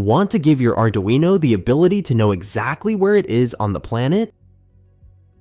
Want to give your Arduino the ability to know exactly where it is on the planet?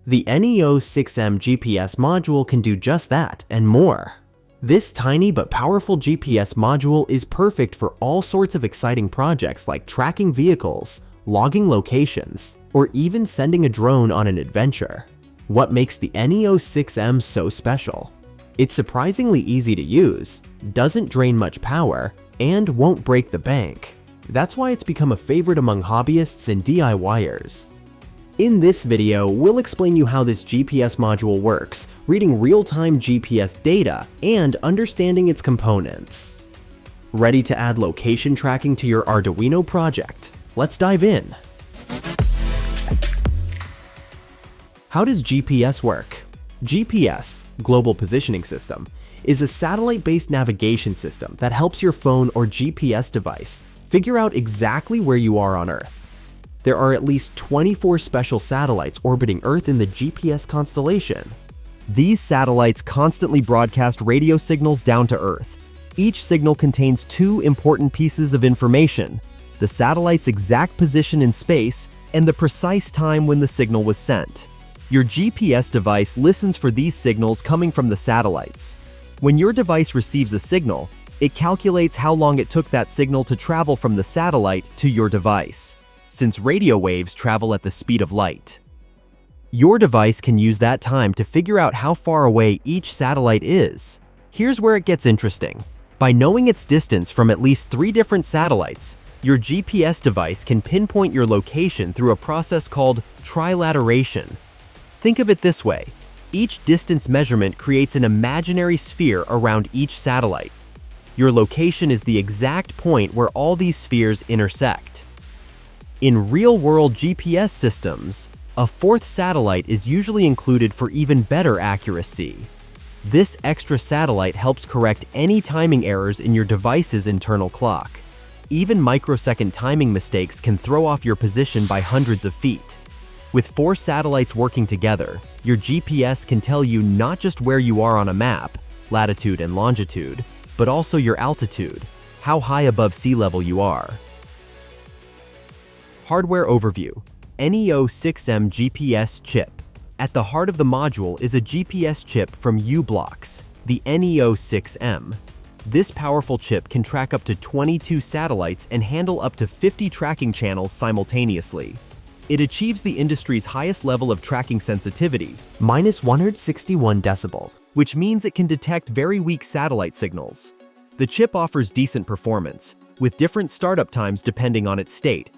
The NEO-6M GPS module can do just that and more. This tiny but powerful GPS module is perfect for all sorts of exciting projects like tracking vehicles, logging locations, or even sending a drone on an adventure. What makes the NEO-6M so special? It's surprisingly easy to use, doesn't drain much power, and won't break the bank. That's why it's become a favorite among hobbyists and DIYers. In this video, we'll explain you how this GPS module works, reading real-time GPS data, and understanding its components. Ready to add location tracking to your Arduino project? Let's dive in. How does GPS work? GPS, Global Positioning System, is a satellite-based navigation system that helps your phone or GPS device figure out exactly where you are on Earth. There are at least 24 special satellites orbiting Earth in the GPS constellation. These satellites constantly broadcast radio signals down to Earth. Each signal contains two important pieces of information: the satellite's exact position in space and the precise time when the signal was sent. Your GPS device listens for these signals coming from the satellites. When your device receives a signal, it calculates how long it took that signal to travel from the satellite to your device, since radio waves travel at the speed of light. Your device can use that time to figure out how far away each satellite is. Here's where it gets interesting. By knowing its distance from at least 3 different satellites, your GPS device can pinpoint your location through a process called Trilateration. Think of it this way: each distance measurement creates an imaginary sphere around each satellite. Your location is the exact point where all these spheres intersect. In real-world GPS systems, a 4th satellite is usually included for even better accuracy. This extra satellite helps correct any timing errors in your device's internal clock. Even microsecond timing mistakes can throw off your position by hundreds of feet. With 4 satellites working together, your GPS can tell you not just where you are on a map, latitude and longitude, but also your altitude, how high above sea level you are. Hardware overview: NEO-6M GPS chip. At the heart of the module is a GPS chip from u-blox, the NEO-6M. This powerful chip can track up to 22 satellites and handle up to 50 tracking channels simultaneously. It achieves the industry's highest level of tracking sensitivity, -161 decibels, which means it can detect very weak satellite signals. The chip offers decent performance, with different startup times depending on its state.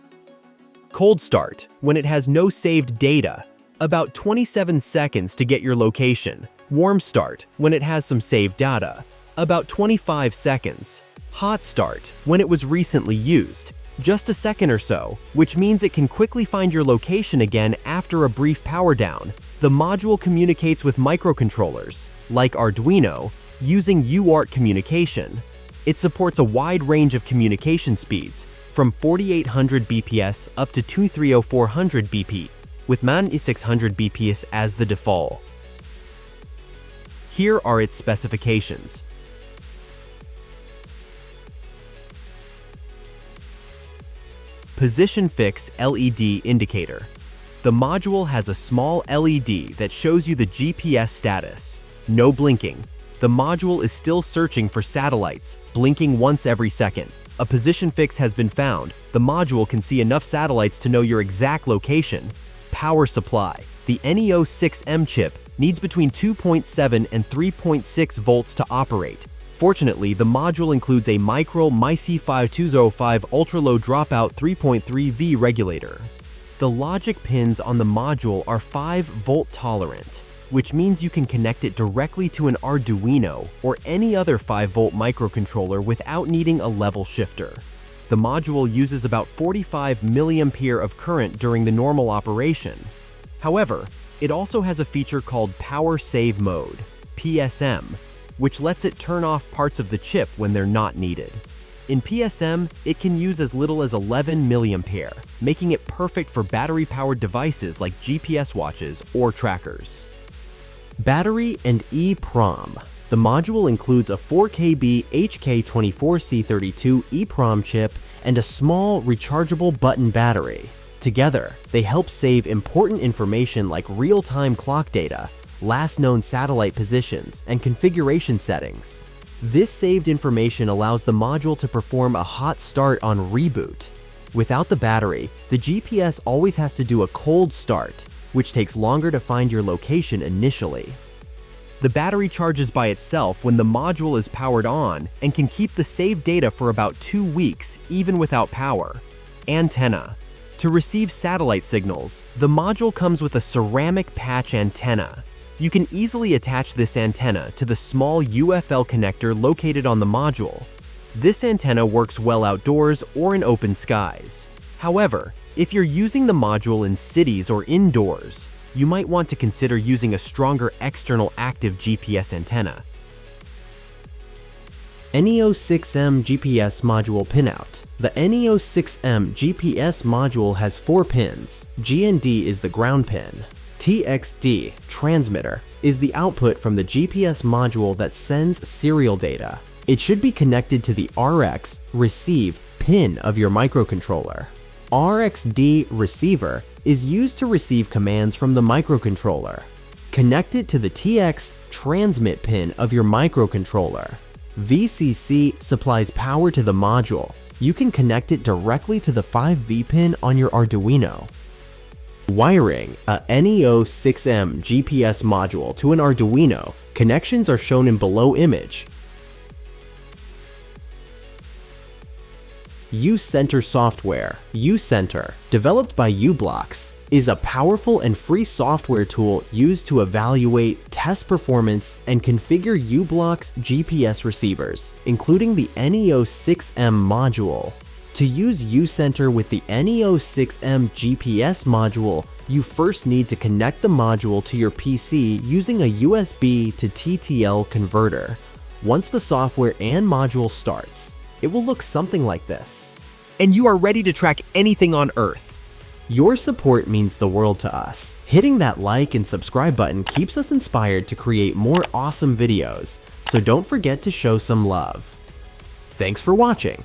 Cold start, when it has no saved data, about 27 seconds to get your location. Warm start, when it has some saved data, about 25 seconds. Hot start, when it was recently used, just a second or so, which means it can quickly find your location again after a brief power down. The module communicates with microcontrollers, like Arduino, using UART communication. It supports a wide range of communication speeds, from 4800 bps up to 23400 bp, with 9600 bps as the default. Here are its specifications. Position Fix LED Indicator. The module has a small LED that shows you the GPS status. No blinking. The module is still searching for satellites, blinking once every second. A position fix has been found. The module can see enough satellites to know your exact location. Power supply. The NEO-6M chip needs between 2.7 and 3.6 volts to operate. Fortunately, the module includes a micro MIC5205 ultra-low dropout 3.3V regulator. The logic pins on the module are 5-volt tolerant, which means you can connect it directly to an Arduino or any other 5-volt microcontroller without needing a level shifter. The module uses about 45 mA of current during the normal operation. However, it also has a feature called Power Save Mode, PSM, which lets it turn off parts of the chip when they're not needed. In PSM, it can use as little as 11 mA, making it perfect for battery-powered devices like GPS watches or trackers. Battery and EEPROM. The module includes a 4KB HK24C32 EEPROM chip and a small, rechargeable button battery. Together, they help save important information like real-time clock data, last known satellite positions, and configuration settings. This saved information allows the module to perform a hot start on reboot. Without the battery, the GPS always has to do a cold start, which takes longer to find your location initially. The battery charges by itself when the module is powered on and can keep the saved data for about 2 weeks even without power. Antenna. To receive satellite signals, the module comes with a ceramic patch antenna. You can easily attach this antenna to the small UFL connector located on the module. This antenna works well outdoors or in open skies. However, if you're using the module in cities or indoors, you might want to consider using a stronger external active GPS antenna. NEO-6M GPS module pinout. The NEO-6M GPS module has 4 pins. G and D is the ground pin. TXD, transmitter, is the output from the GPS module that sends serial data. It should be connected to the RX, receive, pin of your microcontroller. RxD, receiver, is used to receive commands from the microcontroller. Connect it to the TX, transmit pin of your microcontroller. VCC supplies power to the module. You can connect it directly to the 5V pin on your Arduino. Wiring a NEO-6M GPS module to an Arduino. Connections are shown in below image. U-Center software. U-Center, developed by u-blox, is a powerful and free software tool used to evaluate, test performance, and configure u-blox GPS receivers, including the NEO-6M module. To use U-Center with the NEO-6M GPS module, you first need to connect the module to your PC using a USB to TTL converter. Once the software and module starts, it will look something like this. And you are ready to track anything on Earth. Your support means the world to us. Hitting that like and subscribe button keeps us inspired to create more awesome videos, so don't forget to show some love. Thanks for watching.